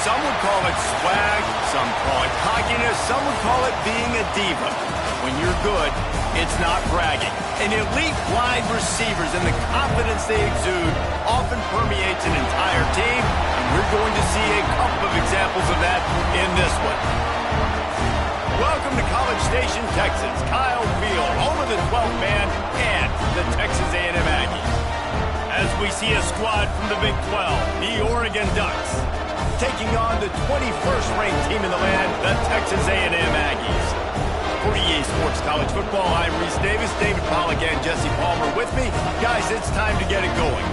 Some would call it swag, some call it cockiness, some would call it being a diva. When you're good, it's not bragging. And elite wide receivers and the confidence they exude often permeates an entire team, and we're going to see a couple of examples of that in this one. Welcome to College Station, Texas. Kyle Field, home of the 12th man and the Texas A&m Aggies. As we see a squad from the Big 12, the Oregon Ducks, taking on the 21st ranked team in the land, the Texas A&m Aggies. For EA Sports College Football, I'm Reese Davis, David Pollack, and Jesse Palmer with me. Guys, it's time to get it going.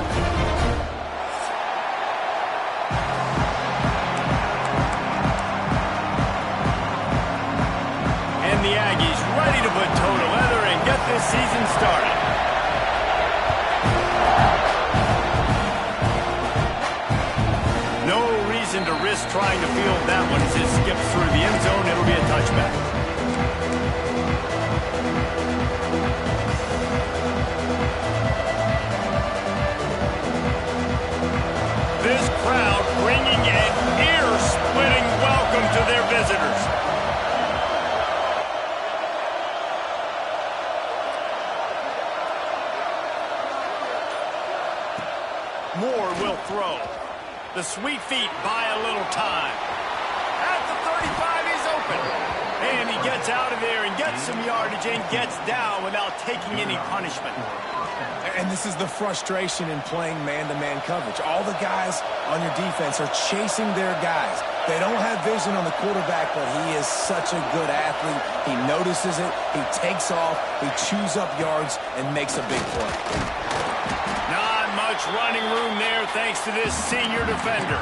And the Aggies ready to put toe to leather and get this season started. No reason to risk trying to field that one as it skips through the end zone. It'll be a touchback. This crowd bringing an ear-splitting welcome to their visitors. Moore will throw. The sweet feet buy a little time. At the 35, he's open. And he gets out of there and gets some yardage and gets down without taking any punishment. And this is the frustration in playing man-to-man coverage. All the guys on your defense are chasing their guys. They don't have vision on the quarterback, but he is such a good athlete. He notices it, he takes off, he chews up yards, and makes a big play. Not much running room there thanks to this senior defender.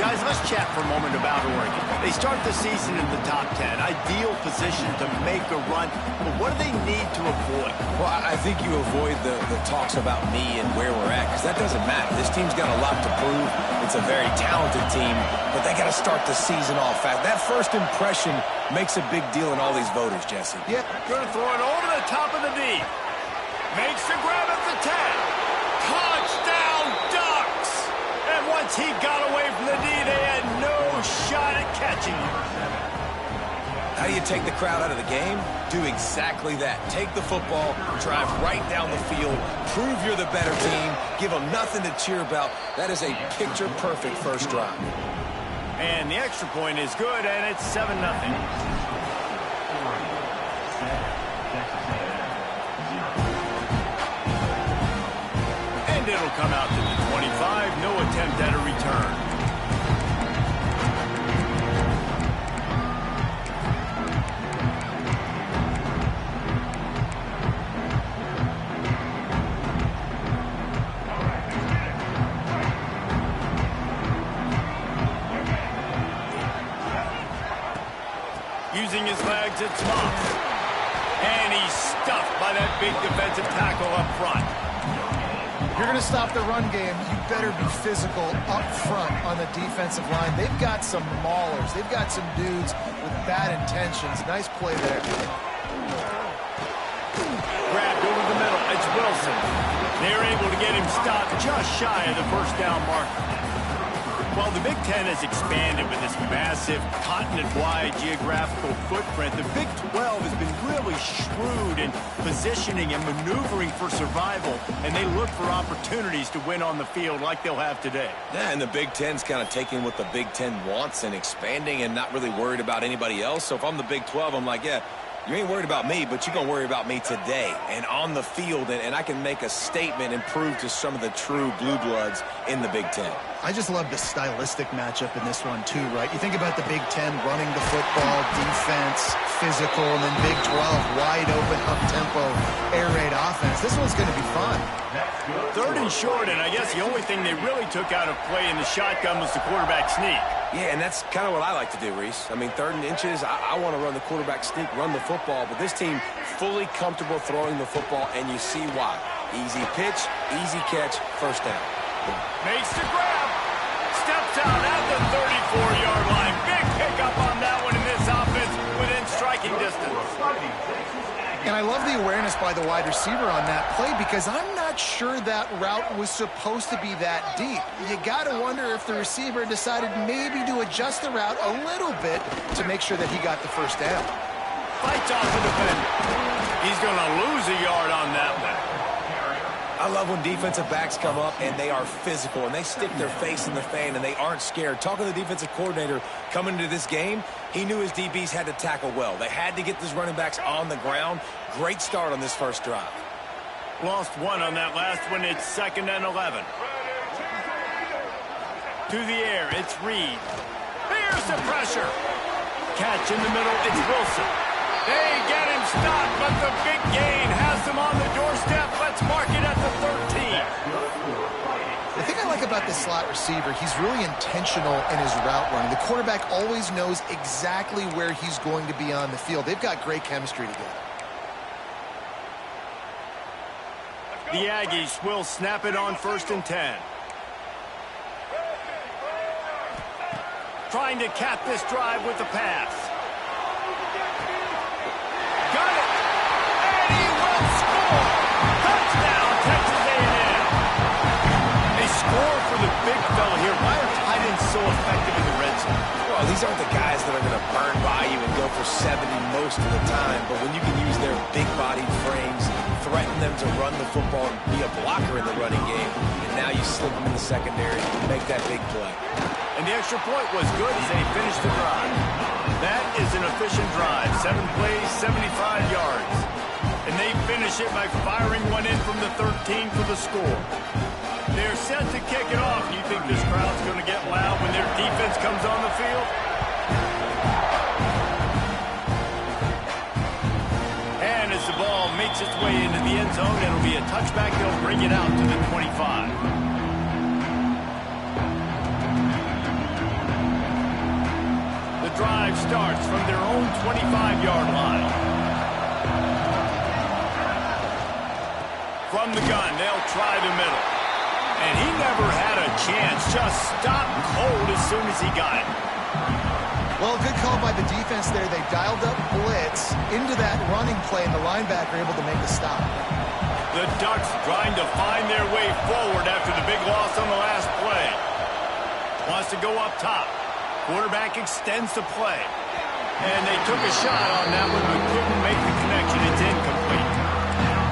Guys, let's chat for a moment about Oregon. They start the season in the top 10. Ideal position to make a run. But what do they need to avoid? Well, I think you avoid the talks about me and where we're at, because that doesn't matter. This team's got a lot to prove. It's a very talented team, but they got to start the season off fast. That first impression makes a big deal in all these voters, Jesse. Yep. Going to throw it over the top of the D. Makes the grab at the 10. Touchdown, Ducks! And once he got away from the D, they had no shot at catching him. How do you take the crowd out of the game? Do exactly that. Take the football, drive right down the field, prove you're the better team, give them nothing to cheer about. That is a picture-perfect first drive. And the extra point is good, and it's 7-0. It'll come out to the 25. No attempt at a return. Using his legs, it's Moss. And he's stuffed by that big defensive tackle up front. If you're going to stop the run game, you better be physical up front on the defensive line. They've got some maulers. They've got some dudes with bad intentions. Nice play there. Grabbed over the middle. It's Wilson. They're able to get him stopped just shy of the first down mark. Well, the Big Ten has expanded with this massive continent-wide geographical footprint. The Big 12 has been really shrewd in positioning and maneuvering for survival, and they look for opportunities to win on the field like they'll have today. Yeah, and the Big Ten's kind of taking what the Big Ten wants and expanding and not really worried about anybody else. So if I'm the Big 12, I'm like, yeah, you ain't worried about me, but you're going to worry about me today and on the field, and I can make a statement and prove to some of the true blue bloods in the Big Ten. I just love the stylistic matchup in this one, too, right? You think about the Big Ten running the football, defense, physical, and then Big 12, wide open, up-tempo, air raid offense. This one's going to be fun. 3rd and short, and I guess the only thing they really took out of play in the shotgun was the quarterback sneak. Yeah, and that's kind of what I like to do, Reese. I mean, 3rd and inches, I want to run the quarterback sneak, run the football, but this team fully comfortable throwing the football, and you see why. Easy pitch, easy catch, first down. Makes the grab. Steps out at the 34-yard line. Big pickup on that one in this offense within striking distance. And I love the awareness by the wide receiver on that play because I'm not sure that route was supposed to be that deep. You got to wonder if the receiver decided maybe to adjust the route a little bit to make sure that he got the first down. Fights off the defender. He's going to lose a yard on that one. I love when defensive backs come up and they are physical and they stick their face in the fan and they aren't scared. Talking to the defensive coordinator coming into this game, he knew his DBs had to tackle well. They had to get these running backs on the ground. Great start on this first drive. Lost one on that last one. It's 2nd and 11. To the air, it's Reed. Here's the pressure. Catch in the middle, it's Wilson. They get him stopped, but the big gain has him on the doorstep. Let's mark it at the 13. The thing I like about this slot receiver, he's really intentional in his route running. The quarterback always knows exactly where he's going to be on the field. They've got great chemistry together. The Aggies will snap it on 1st and 10. Trying to cap this drive with the pass. Got it! And he will score! Touchdown, Texas A&m. They score for the big fella here. Why are tight ends so effective in the red zone? Well, these aren't the guys that are going to burn by you and go for 70 most of the time, but when you can use their big-bodied frames, threaten them to run the football and be a blocker in the running game, and now you slip them in the secondary and make that big play. And the extra point was good as they finished the drive. That is an efficient drive. 7 plays, 75 yards. And they finish it by firing one in from the 13 for the score. They're set to kick it off. You think this crowd's going to get loud when their defense comes on the field? And as the ball makes its way into the end zone, it'll be a touchback. They'll bring it out to the 25. Drive starts from their own 25-yard line. From the gun, they'll try the middle. And he never had a chance. Just stopped cold as soon as he got it. Well, good call by the defense there. They dialed up blitz into that running play, and the linebacker able to make the stop. The Ducks trying to find their way forward after the big loss on the last play. Wants to go up top. Quarterback extends the play. And they took a shot on that one, but couldn't make the connection. It's incomplete.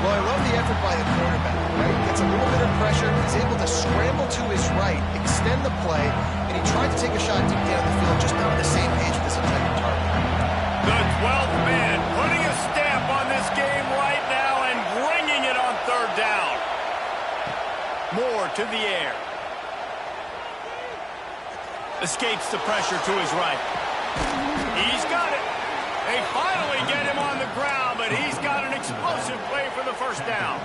Well, I love the effort by the quarterback, right? Gets a little bit of pressure. He's able to scramble to his right, extend the play, and he tried to take a shot deep down the field, just not on the same page with his intended target. The 12th man putting a stamp on this game right now and bringing it on 3rd down. Moore to the air. Escapes the pressure to his right. He's got it. They finally get him on the ground, but he's got an explosive play for the 1st down.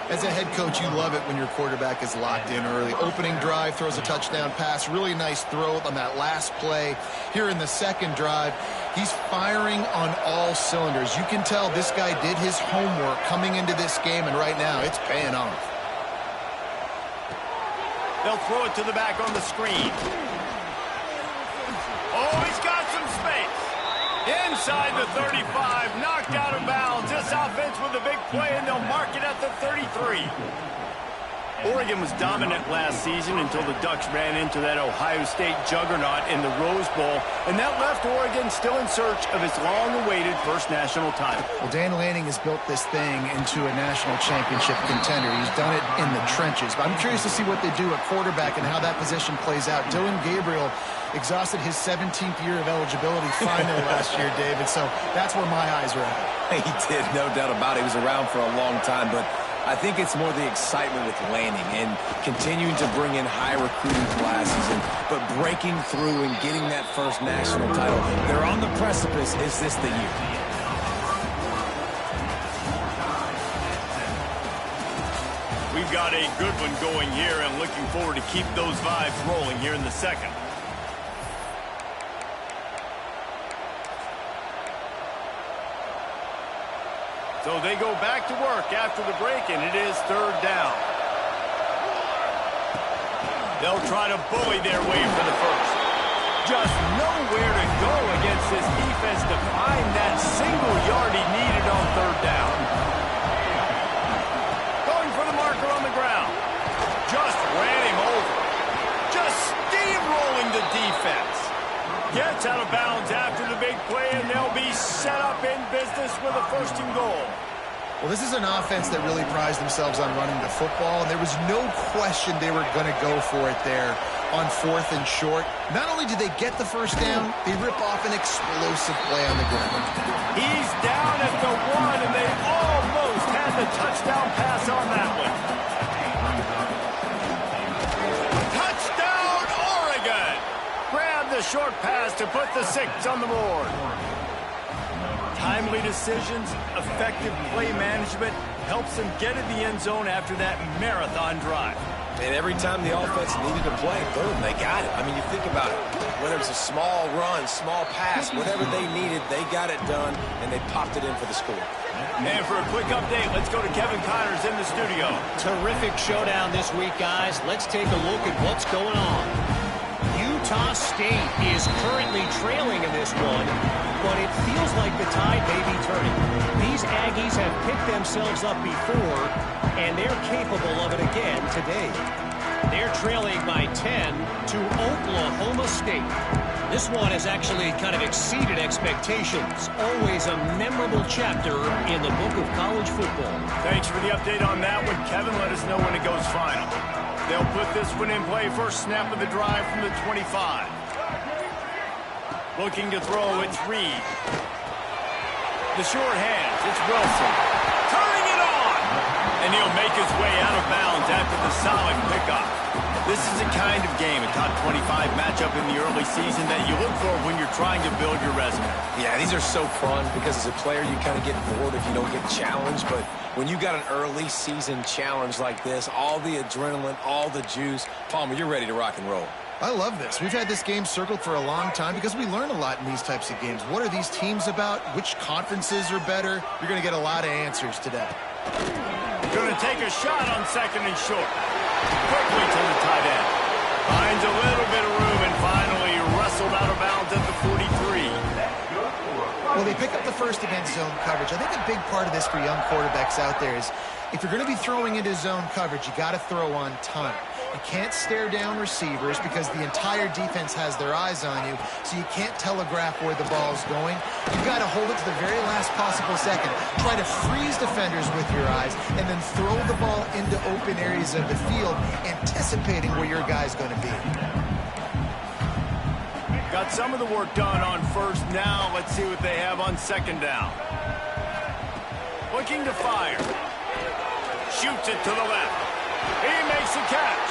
As a head coach, you love it when your quarterback is locked in early. Opening drive, throws a touchdown pass. Really nice throw on that last play. Here in the 2nd drive, he's firing on all cylinders. You can tell this guy did his homework coming into this game, and right now it's paying off. They'll throw it to the back on the screen. Oh, he's got some space. Inside the 35, knocked out of bounds. This offense with a big play, and they'll mark it at the 33. Oregon was dominant last season until the Ducks ran into that Ohio State juggernaut in the Rose Bowl, and that left Oregon still in search of its long-awaited first national title. Well, Dan Lanning has built this thing into a national championship contender. He's done it in the trenches. But I'm curious to see what they do at quarterback and how that position plays out. Dylan Gabriel exhausted his 17th year of eligibility finally last year, David, so that's where my eyes are at. He did, no doubt about it. He was around for a long time, but I think it's more the excitement with Lanning and continuing to bring in high recruiting classes, but breaking through and getting that first national title. They're on the precipice. Is this the year? We've got a good one going here and looking forward to keep those vibes rolling here in the 2nd. So they go back to work after the break, and it is 3rd down. They'll try to bully their way for the 1st. Just nowhere to go against this defense to find that single yard he needed on third down. Going for the marker on the ground. Just ran him over. Just steamrolling the defense. Gets out of bounds after the big play, and they'll be set up in business with a 1st and goal. Well, this is an offense that really prides themselves on running the football, and there was no question they were going to go for it there on 4th and short. Not only did they get the 1st down, they rip off an explosive play on the ground. He's down at the 1, and they almost had the touchdown pass on that one. Touchdown, Oregon! Grab the short pass to put the 6 on the board. Timely decisions, effective play management helps them get in the end zone after that marathon drive. And every time the offense needed a play, boom, they got it. I mean, you think about it. Whether it's a small run, small pass, whatever they needed, they got it done, and they popped it in for the score. And for a quick update, let's go to Kevin Connors in the studio. Terrific showdown this week, guys. Let's take a look at what's going on. Utah State is currently trailing in this one, but it feels like the tide may be turning. These Aggies have picked themselves up before, and they're capable of it again today. They're trailing by 10 to Oklahoma State. This one has actually kind of exceeded expectations. Always a memorable chapter in the book of college football. Thanks for the update on that one, Kevin. Let us know when it goes final. They'll put this one in play. First snap of the drive from the 25. Looking to throw, it's Reed. The short hands, it's Wilson. Turning it on! And he'll make his way out of bounds after the solid pickup. This is the kind of game, a top 25 matchup in the early season that you look for when you're trying to build your resume. Yeah, these are so fun because as a player, you kind of get bored if you don't get challenged. But when you got an early season challenge like this, all the adrenaline, all the juice, Palmer, you're ready to rock and roll. I love this. We've had this game circled for a long time because we learn a lot in these types of games. What are these teams about? Which conferences are better? You're going to get a lot of answers today. Going to take a shot on 2nd and short. Quickly to the tight end. Finds a little bit of room and finally wrestled out of bounds at the 43. Well, they pick up the 1st against zone coverage. I think a big part of this for young quarterbacks out there is if you're going to be throwing into zone coverage, you got to throw on time. You can't stare down receivers because the entire defense has their eyes on you, so you can't telegraph where the ball's going. You've got to hold it to the very last possible second. Try to freeze defenders with your eyes and then throw the ball into open areas of the field, anticipating where your guy's going to be. Got some of the work done on 1st. Now let's see what they have on 2nd down. Looking to fire. Shoots it to the left. He makes a catch.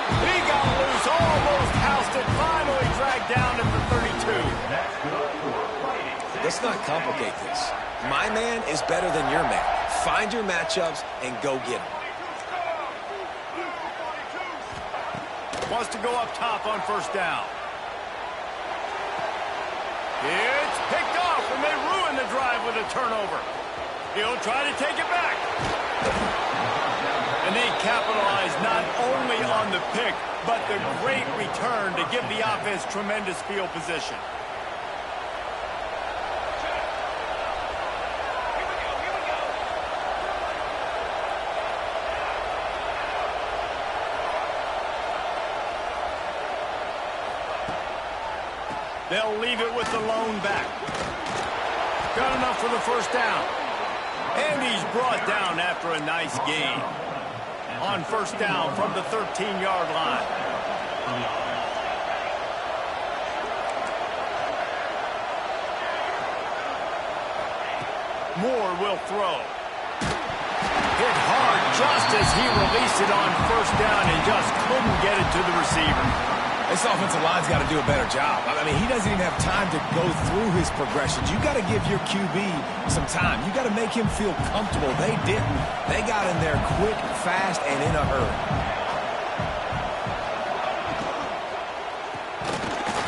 He got loose, almost housed it, finally dragged down at the 32. Let's not complicate this. My man is better than your man. Find your matchups and go get them. Wants to go up top on 1st down. It's picked off, and they ruin the drive with a turnover. He'll try to take it back. And they capitalize not only on the pick, but the great return to give the offense tremendous field position. They'll leave it with the lone back. Got enough for the 1st down. And he's brought down after a nice gain. On 1st down from the 13-yard line. Moore will throw. Hit hard just as he released it on 1st down and just couldn't get it to the receiver. This offensive line's got to do a better job. I mean, he doesn't even have time to go through his progressions. You got to give your QB some time. You got to make him feel comfortable. They didn't. They got in there quick, fast, and in a hurry.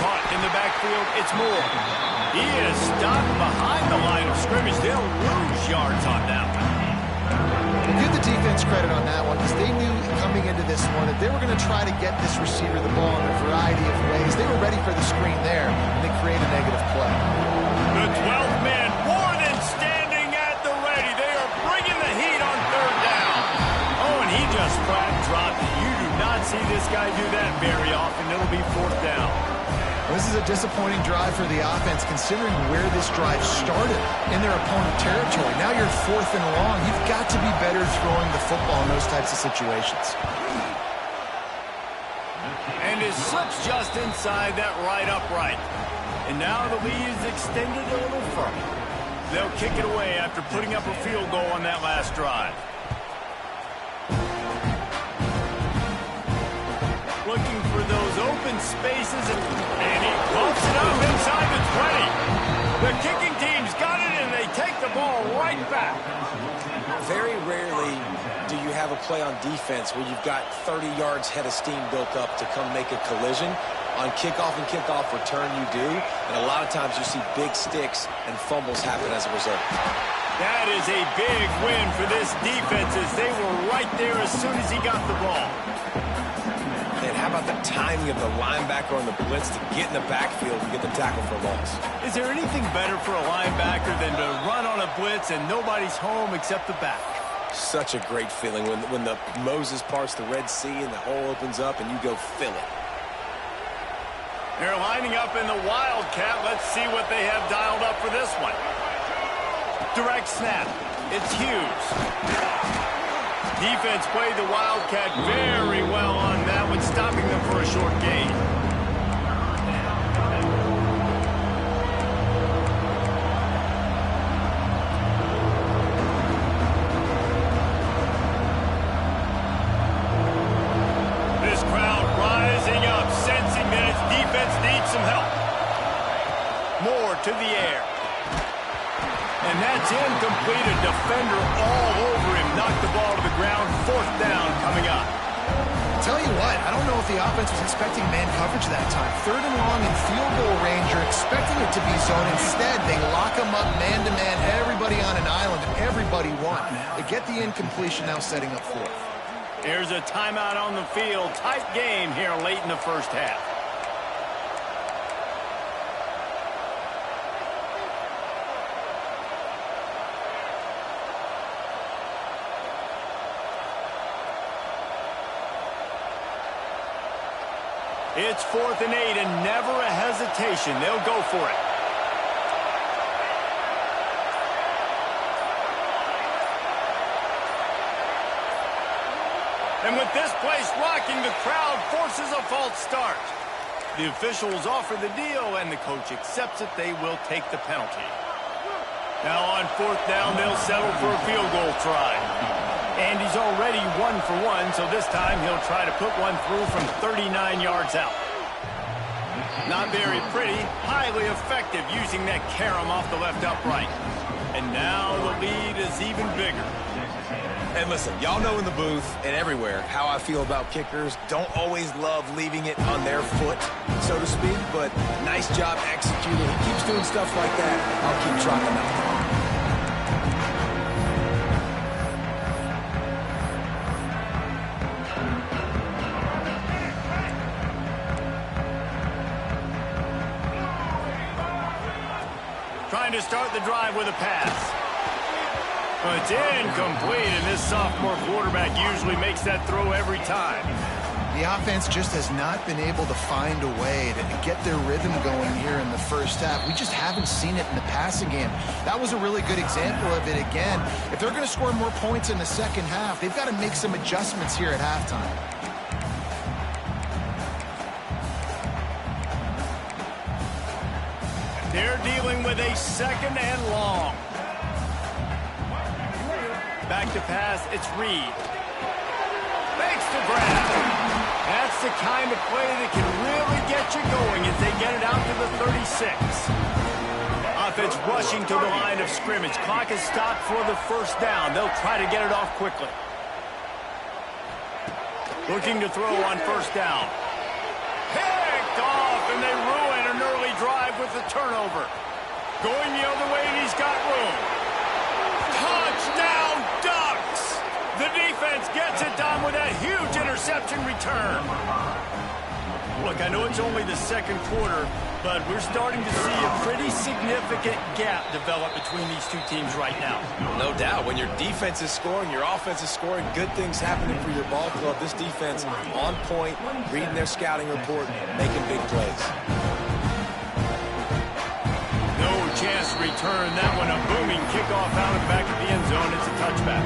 Caught in the backfield, it's Moore. He is stopped behind the line of scrimmage. They'll lose yards on that one. Give the defense credit on that one because they knew into this one, if they were going to try to get this receiver the ball in a variety of ways, they were ready for the screen there. This is a disappointing drive for the offense, considering where this drive started in their opponent territory. Now you're 4th and long. You've got to be better throwing the football in those types of situations. And it slips just inside that right upright. And now the lead is extended a little further. They'll kick it away after putting up a field goal on that last drive. Looking for those open spaces, and he bumps it up inside the 20. The kicking team's got it, and they take the ball right back. Very rarely do you have a play on defense where you've got 30 yards head of steam built up to come make a collision. On kickoff and kickoff return, you do, and a lot of times you see big sticks and fumbles happen as a result. That is a big win for this defense, as they were right there as soon as he got the ball. And how about the timing of the linebacker on the blitz to get in the backfield and get the tackle for a loss? Is there anything better for a linebacker than to run on a blitz and nobody's home except the back? Such a great feeling when the Moses parts the Red Sea and the hole opens up and you go fill it. They're lining up in the Wildcat. Let's see what they have dialed up for this one. Direct snap. It's Hughes. Defense played the Wildcat very well on that one, stopping them for a short gain. This crowd rising up, sensing that its defense needs some help. Moore to the air. And that's incomplete. A defender all over him. Knocked the ball to the ground. 4th down coming up. Tell you what, I don't know if the offense was expecting man coverage that time. 3rd and long in field goal range. You're expecting it to be zone. Instead, they lock them up man-to-man. Everybody on an island. Everybody won. They get the incompletion, now setting up 4th. Here's a timeout on the field. Tight game here late in the first half. It's 4th and 8, and never a hesitation. They'll go for it. And with this place rocking, the crowd forces a false start. The officials offer the deal, and the coach accepts it. They will take the penalty. Now on 4th down, they'll settle for a field goal try. And he's already 1 for 1, so this time he'll try to put one through from 39 yards out. Not very pretty, highly effective using that carom off the left upright. And now the lead is even bigger. And listen, y'all know in the booth and everywhere how I feel about kickers. Don't always love leaving it on their foot, so to speak, but nice job executing. He keeps doing stuff like that. I'll keep trotting him out. Trying to start the drive with a pass. Well, it's incomplete, and this sophomore quarterback usually makes that throw every time. The offense just has not been able to find a way to get their rhythm going here in the first half. We just haven't seen it in the passing game. That was a really good example of it again. If they're going to score more points in the second half, they've got to make some adjustments here at halftime. They're dealing with a 2nd and long. Back to pass, it's Reed. Makes the grab. That's the kind of play that can really get you going as they get it out to the 36. Offense rushing to the line of scrimmage. Clock is stopped for the 1st down. They'll try to get it off quickly. Looking to throw on 1st down. Picked off, and they ruin an early drive with the turnover. Going the other way, and he's got room. Touchdown, Ducks! The defense gets it done with that huge interception return. Look, I know it's only the 2nd quarter, but we're starting to see a pretty significant gap develop between these two teams right now. No doubt. When your defense is scoring, your offense is scoring, good things happening for your ball club. This defense on point, reading their scouting report, making big plays. return. That one a booming kickoff out and back of the end zone. It's a touchback.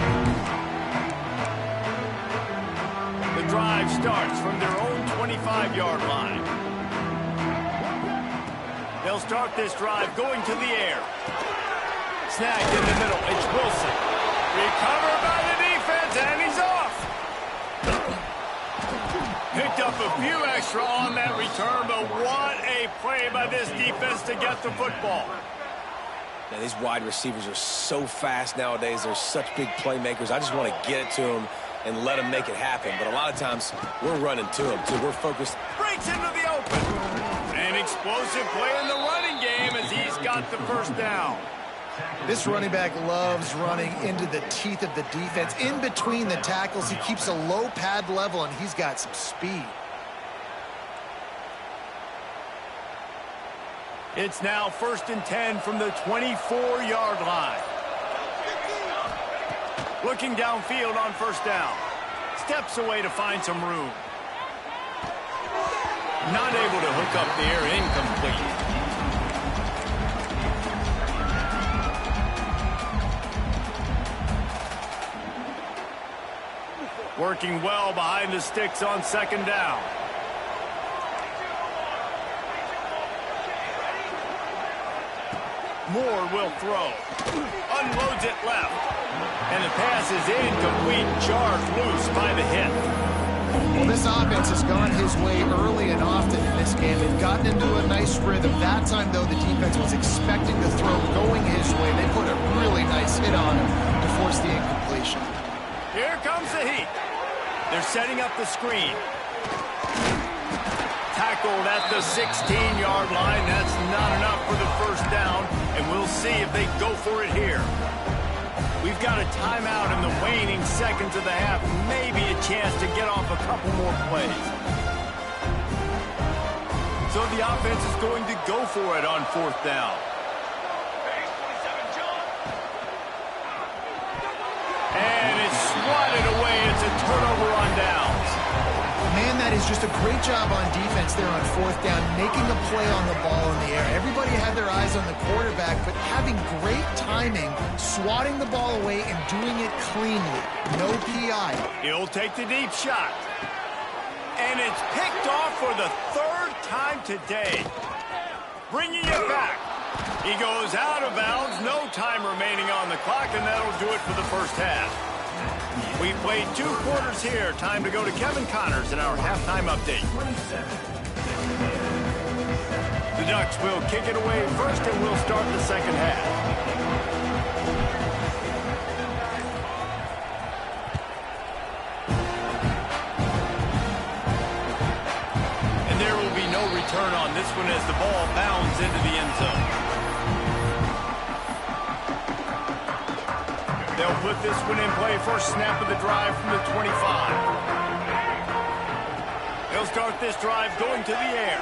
The drive starts from their own 25-yard line. They'll start this drive going to the air. Snagged in the middle. It's Wilson. Recovered by the defense, and he's off. Picked up a few extra on that return, but what a play by this defense to get the football. Now, these wide receivers are so fast nowadays. They're such big playmakers. I just want to get it to them and let them make it happen. But a lot of times, we're running to them, too. We're focused. Breaks into the open. An explosive play in the running game as he's got the first down. This running back loves running into the teeth of the defense. In between the tackles, he keeps a low pad level, and he's got some speed. It's now 1st and 10 from the 24-yard line. Looking downfield on first down. Steps away to find some room. Not able to hook up there, incomplete. Working well behind the sticks on second down. Moore will throw. Unloads it left. And the pass is incomplete. Jarred loose by the hit. Well, this offense has gone his way early and often in this game. They've gotten into a nice rhythm. That time, though, the defense was expecting the throw going his way. They put a really nice hit on him to force the incompletion. Here comes the heat. They're setting up the screen. Tackled at the 16-yard line. That's not enough for the first down, and we'll see if they go for it here. We've got a timeout in the waning seconds of the half. Maybe a chance to get off a couple more plays. So the offense is going to go for it on fourth down. And it's swatted away. It's a turnover on downs. Man, that is just a great job on defense there on fourth down, making a play on the ball in the air. Everybody had their eyes on the quarterback, but having great timing, swatting the ball away and doing it cleanly. No PI. He'll take the deep shot. And it's picked off for the third time today. Bringing it back. He goes out of bounds, no time remaining on the clock, and that'll do it for the first half. We've played 2 quarters here. Time to go to Kevin Connors in our halftime update. The Ducks will kick it away first, and we'll start the second half. And there will be no return on this one as the ball bounds into the end zone. They'll put this one in play. First snap of the drive from the 25. They'll start this drive going to the air.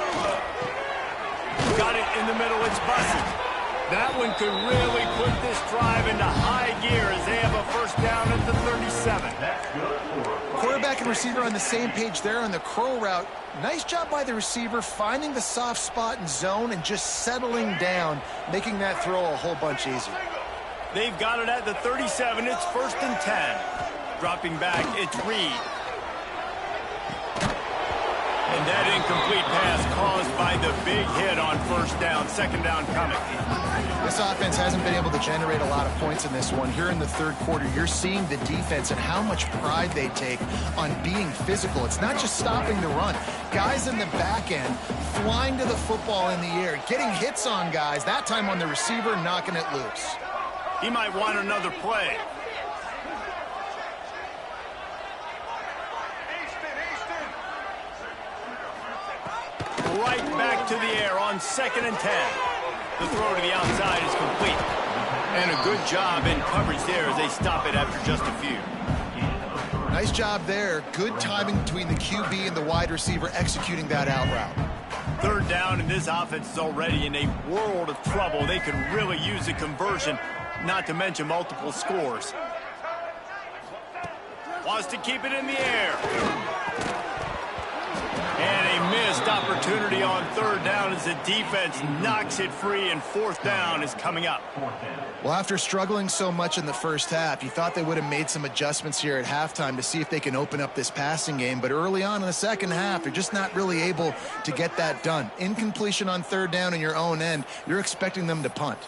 Got it in the middle. It's Bussey. That one could really put this drive into high gear as they have a first down at the 37. Quarterback and receiver on the same page there on the curl route. Nice job by the receiver finding the soft spot in zone and just settling down, making that throw a whole bunch easier. They've got it at the 37. It's 1st and 10. Dropping back, it's Reed. And that incomplete pass caused by the big hit on first down. Second down coming. This offense hasn't been able to generate a lot of points in this one. Here in the third quarter, you're seeing the defense and how much pride they take on being physical. It's not just stopping the run. Guys in the back end flying to the football in the air, getting hits on guys, that time on the receiver, knocking it loose. He might want another play. Right back to the air on 2nd and 10. The throw to the outside is complete. And a good job in coverage there as they stop it after just a few. Nice job there. Good timing between the QB and the wide receiver executing that out route. Third down, and this offense is already in a world of trouble. They could really use a conversion, not to mention multiple scores. Wants to keep it in the air. And a missed opportunity on third down as the defense knocks it free, and fourth down is coming up. Well, after struggling so much in the first half, you thought they would have made some adjustments here at halftime to see if they can open up this passing game. But early on in the second half, they're just not really able to get that done. Incompletion on third down in your own end, you're expecting them to punt.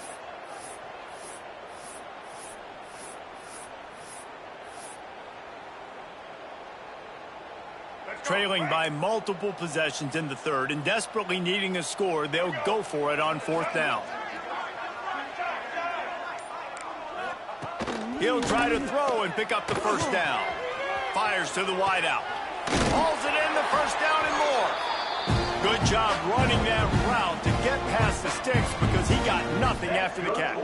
Trailing by multiple possessions in the third and desperately needing a score, they'll go for it on fourth down. He'll try to throw and pick up the first down. Fires to the wideout. Hauls it in, the first down and more. Good job running that route to get past the sticks because he got nothing after the catch.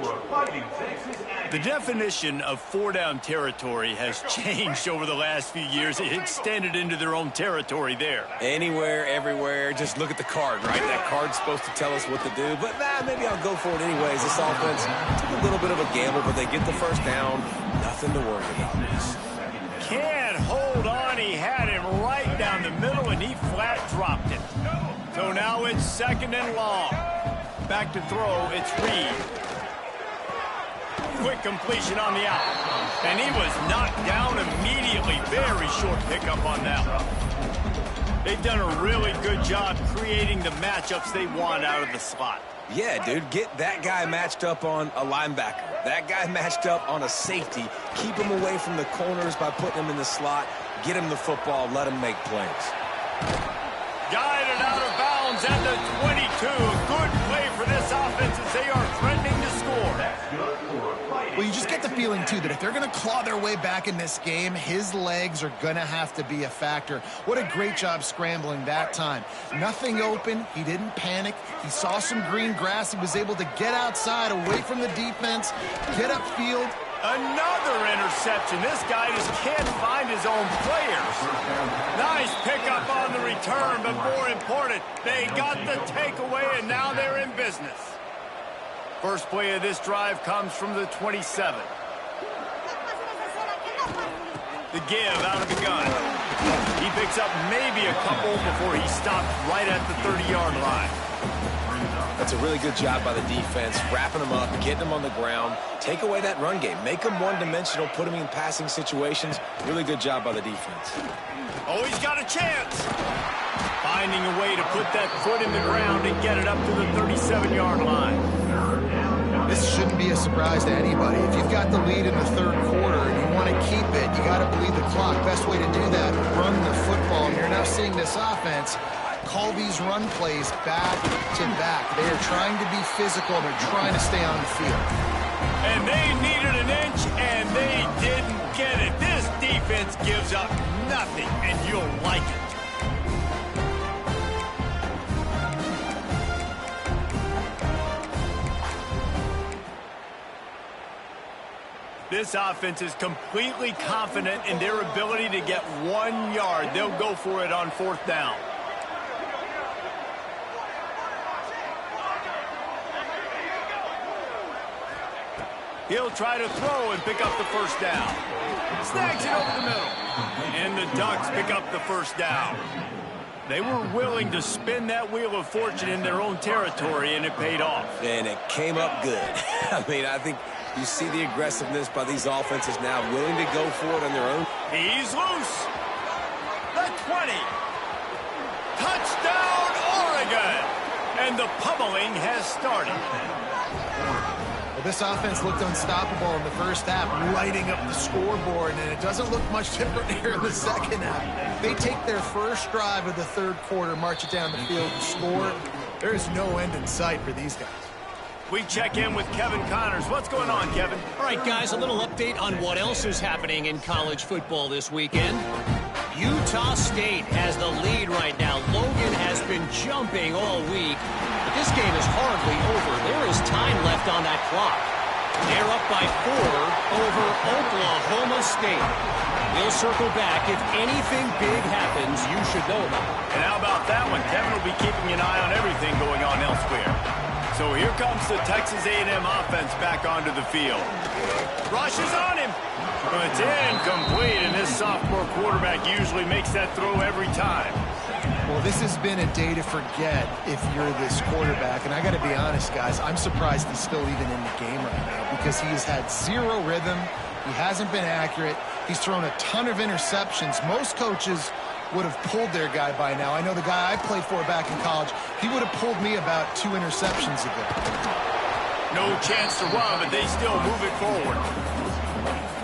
The definition of four-down territory has changed over the last few years. It extended into their own territory there. Anywhere, everywhere, just look at the card, right? That card's supposed to tell us what to do, but maybe I'll go for it anyways. This offense took a little bit of a gamble, but they get the first down. Nothing to worry about. Can't hold on. He had him right down the middle, and he flat dropped it. So now it's second and long. Back to throw, it's Reed. Quick completion on the out. And he was knocked down immediately. Very short pickup on that one. They've done a really good job creating the matchups they want out of the slot. Yeah, dude, get that guy matched up on a linebacker. That guy matched up on a safety. Keep him away from the corners by putting him in the slot. Get him the football. Let him make plays. Guided out of bounds at the 22. A good play for this offense as they are threatening to score. Well, you just get the feeling, too, that if they're going to claw their way back in this game, his legs are going to have to be a factor. What a great job scrambling that time. Nothing open. He didn't panic. He saw some green grass. He was able to get outside, away from the defense, get upfield. Another interception. This guy just can't find his own players. Nice pickup on the return, but more important, they got the takeaway, and now they're in business. First play of this drive comes from the 27. The give out of the gun. He picks up maybe a couple before he stopped right at the 30-yard line. That's a really good job by the defense, wrapping them up, getting them on the ground, take away that run game, make them one-dimensional, put them in passing situations. Really good job by the defense. Oh, he's got a chance. Finding a way to put that foot in the ground and get it up to the 37-yard line. This shouldn't be a surprise to anybody. If you've got the lead in the third quarter and you want to keep it, you got to bleed the clock. Best way to do that, run the football. And you're now seeing this offense call these run plays back to back. They are trying to be physical. They're trying to stay on the field. And they needed an inch, and they didn't get it. This defense gives up nothing, and you'll like it. This offense is completely confident in their ability to get 1 yard. They'll go for it on fourth down. He'll try to throw and pick up the first down. Snags it over the middle. And the Ducks pick up the first down. They were willing to spin that wheel of fortune in their own territory, and it paid off. And it came up good. I mean, I think you see the aggressiveness by these offenses now, willing to go for it on their own. He's loose. The 20. Touchdown, Oregon. And the pummeling has started. Well, this offense looked unstoppable in the first half, lighting up the scoreboard, and it doesn't look much different here in the second half. They take their first drive of the third quarter, march it down the field, and score. There is no end in sight for these guys. We check in with Kevin Connors. What's going on, Kevin? All right, guys, a little update on what else is happening in college football this weekend. Utah State has the lead right now. Logan has been jumping all week, but this game is hardly over. There is time left on that clock. They're up by 4 over Oklahoma State. We'll circle back. If anything big happens, you should know about it. And how about that one? Kevin will be keeping an eye on everything going on elsewhere. So here comes the Texas A&m offense back onto the field. Rushes on him. But it's incomplete, and this sophomore quarterback usually makes that throw every time. Well, this has been a day to forget if you're this quarterback. And I got to be honest, guys, I'm surprised he's still even in the game right now because he has had zero rhythm. He hasn't been accurate. He's thrown a ton of interceptions. Most coaches would have pulled their guy by now. I know the guy I played for back in college, he would have pulled me about 2 interceptions ago. No chance to run, but they still move it forward.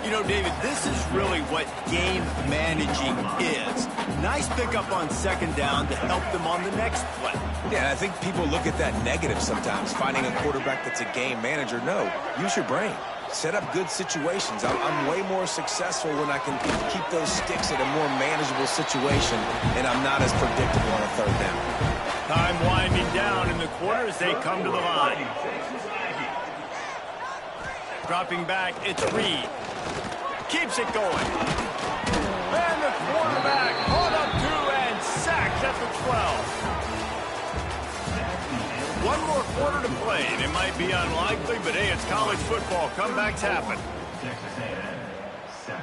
You know, David, this is really what game managing is. Nice pickup on second down to help them on the next play. Yeah, I think people look at that negative sometimes, finding a quarterback that's a game manager. No, use your brain. Set up good situations. I'm way more successful when I can keep those sticks at a more manageable situation, and I'm not as predictable on a third down. Time winding down in the quarter as they come to the line. Dropping back, it's Reed. Keeps it going. And the quarterback caught up to and sacked at the 12. One more quarter to play, and it might be unlikely, but hey, it's college football. Comebacks happen. Texas A&m 7.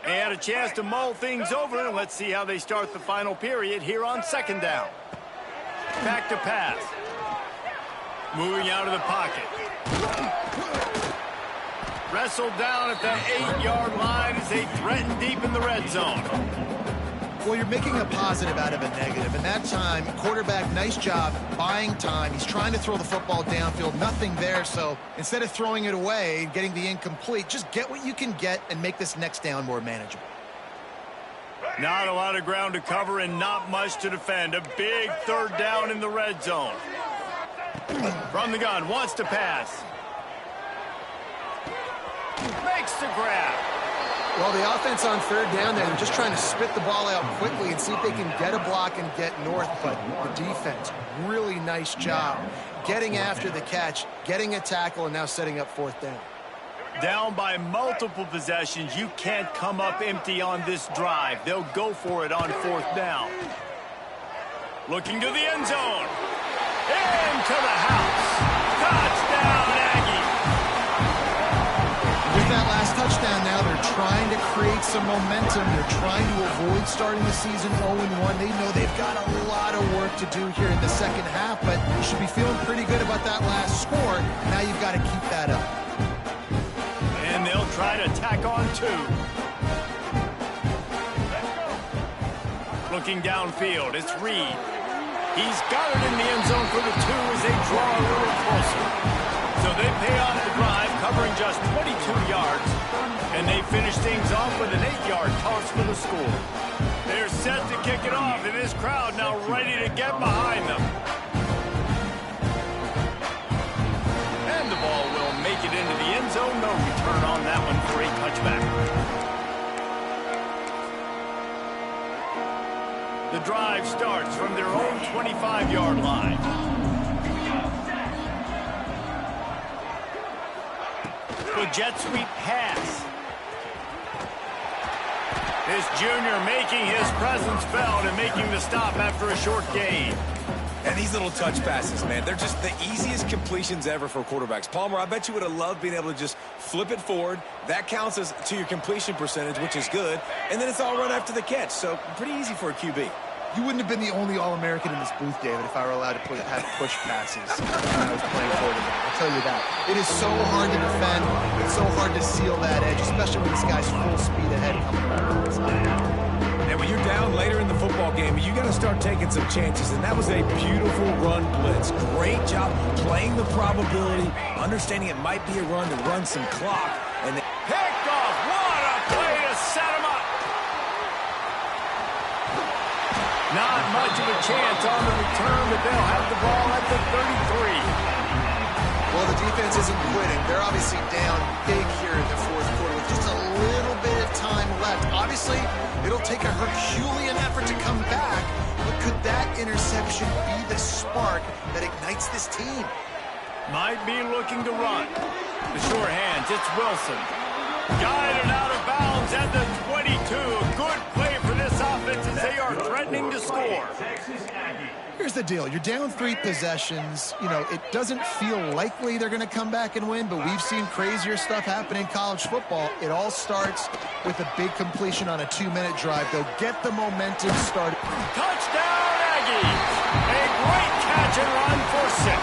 And a chance to mull things over. Let's see how they start the final period here on second down. Back to pass. Moving out of the pocket. Wrestled down at the 8-yard line as they threaten deep in the red zone. Well, you're making a positive out of a negative. And that time, quarterback, nice job buying time. He's trying to throw the football downfield. Nothing there. So instead of throwing it away and getting the incomplete, just get what you can get and make this next down more manageable. Not a lot of ground to cover and not much to defend. A big third down in the red zone. From the gun, wants to pass. Makes the grab. Well, the offense on third down there, they're just trying to spit the ball out quickly and see if they can get a block and get north. But the defense, really nice job getting after the catch, getting a tackle, and now setting up fourth down. Down by multiple possessions. You can't come up empty on this drive. They'll go for it on fourth down. Looking to the end zone. Into the house. Touchdown, Aggie. With that last touchdown now, they're trying to create some momentum. They're trying to avoid starting the season 0-1. They know they've got a lot of work to do here in the second half, but you should be feeling pretty good about that last score. Now you've got to keep that up. And they'll try to tack on 2. Looking downfield, it's Reed. He's got it in the end zone for the 2 as they draw a little closer. So they pay off the drive, covering just 22 yards. And they finish things off with an 8-yard toss for the score. They're set to kick it off, and this crowd now ready to get behind them. And the ball will make it into the end zone. No return on that one for a touchback. The drive starts from their own 25-yard line. The jet sweep pass. This junior making his presence felt and making the stop after a short gain. And these little touch passes, man, they're just the easiest completions ever for quarterbacks. Palmer, I bet you would have loved being able to just flip it forward. That counts as to your completion percentage, which is good. And then it's all run after the catch, so pretty easy for a QB. You wouldn't have been the only All-American in this booth, David, if I were allowed to have push passes when I was playing quarterback. I'll tell you that. It is so hard to defend. It's so hard to seal that edge, especially when this guy's full speed ahead coming around the side. And when you're down later in the football game, you got to start taking some chances. And that was a beautiful run blitz. Great job playing the probability, understanding it might be a run to run some clock. And they Picked off. What a play to set him up. Not much of a chance on the return, but they'll have the ball at the 33. Well, the defense isn't quitting. They're obviously down big here in the fourth quarter with just a little bit of time left. Obviously, it'll take a Herculean effort to come back, but could that interception be the spark that ignites this team? Might be looking to run. The sure hands, it's Wilson. Guided out of bounds at the 22. A good play for this offense as they are threatening to score. Here's the deal. You're down 3 possessions. You know, it doesn't feel likely they're going to come back and win, but we've seen crazier stuff happen in college football. It all starts with a big completion on a 2-minute drive. They'll get the momentum started. Touchdown, Aggies! A great catch and run for 6.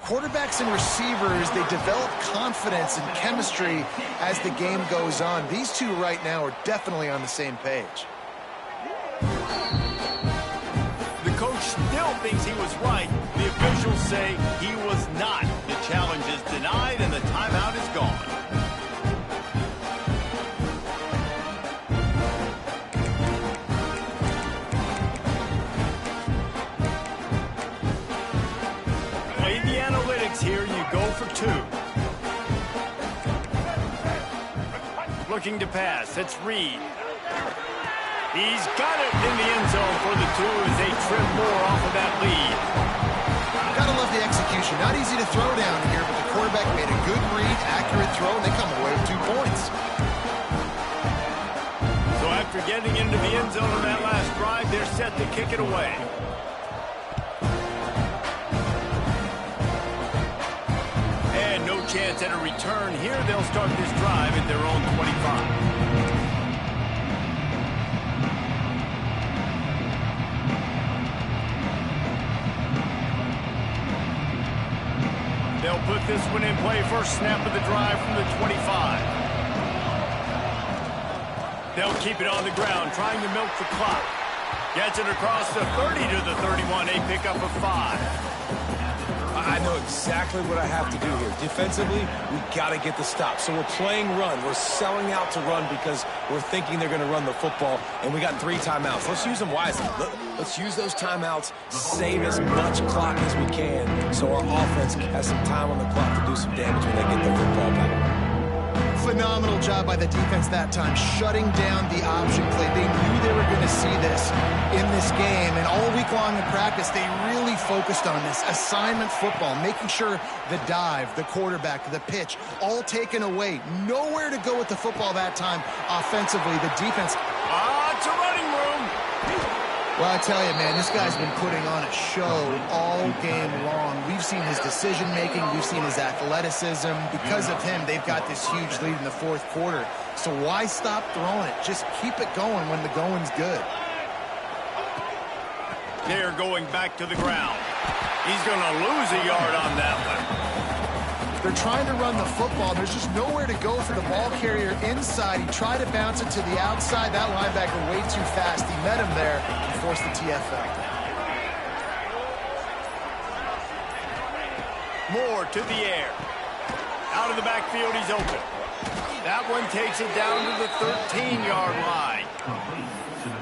Quarterbacks and receivers, they develop confidence and chemistry as the game goes on. These two right now are definitely on the same page. The coach still thinks he was right. The officials say he was not. The challenge is denied and the timeout is gone. Here you go for 2. Looking to pass. It's Reed. He's got it in the end zone for the 2 as they trim more off of that lead. Gotta love the execution. Not easy to throw down here, but the quarterback made a good read, accurate throw, and they come away with 2 points. So after getting into the end zone on that last drive, they're set to kick it away. Chance at a return here. They'll start this drive at their own 25. They'll put this one in play. First snap of the drive from the 25. They'll keep it on the ground, trying to milk the clock. Gets it across the 30 to the 31. A pickup of 5. I know exactly what I have to do here. Defensively, we got to get the stop. So we're playing run. We're selling out to run because we're thinking they're going to run the football, and we got 3 timeouts. Let's use them wisely. Let's use those timeouts, save as much clock as we can so our offense has some time on the clock to do some damage when they get the football back. Phenomenal job by the defense that time, shutting down the option play. They knew they were going to see this in this game, and all week long in practice, they really focused on this assignment football, making sure the dive, the quarterback, the pitch, all taken away. Nowhere to go with the football that time offensively. The defense... It's a running room. Well, I tell you, man, this guy's been putting on a show all game long. We've seen his decision-making. We've seen his athleticism. Because of him, they've got this huge lead in the 4th quarter. So why stop throwing it? Just keep it going when the going's good. They're going back to the ground. He's going to lose a yard on that one. They're trying to run the football. There's just nowhere to go for the ball carrier inside. He tried to bounce it to the outside. That linebacker way too fast. He met him there and forced the TFL. Moore to the air. Out of the backfield, he's open. That one takes it down to the 13-yard line.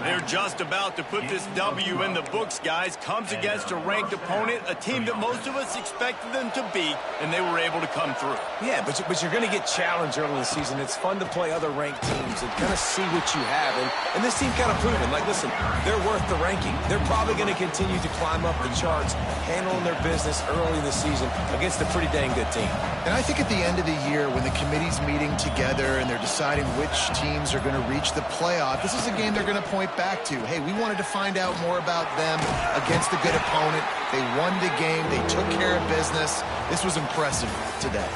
They're just about to put this W in the books, guys. Comes against a ranked opponent, a team that most of us expected them to beat, and they were able to come through. Yeah, but you're going to get challenged early in the season. It's fun to play other ranked teams and kind of see what you have. And this team kind of proven, like, listen, they're worth the ranking. They're probably going to continue to climb up the charts, handling their business early in the season against a pretty dang good team. And I think at the end of the year, when the committee's meeting together and they're deciding which teams are going to reach the playoff, this is a game they're going to point back to. Hey, we wanted to find out more about them against a good opponent. They won the game. They took care of business. This was impressive today.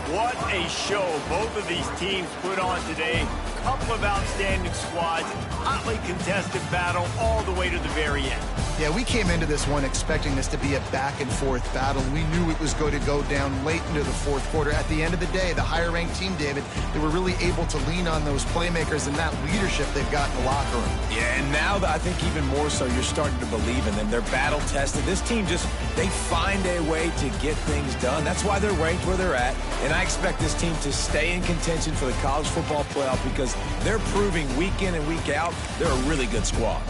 What a show both of these teams put on today. Couple of outstanding squads, hotly contested battle all the way to the very end. Yeah, we came into this one expecting this to be a back-and-forth battle. We knew it was going to go down late into the fourth quarter. At the end of the day, the higher-ranked team, David, they were really able to lean on those playmakers and that leadership they've got in the locker room. Yeah, and now I think even more so, you're starting to believe in them. They're battle-tested. This team they find a way to get things done. That's why they're ranked where they're at. And I expect this team to stay in contention for the college football playoff because they're proving week in and week out they're a really good squad.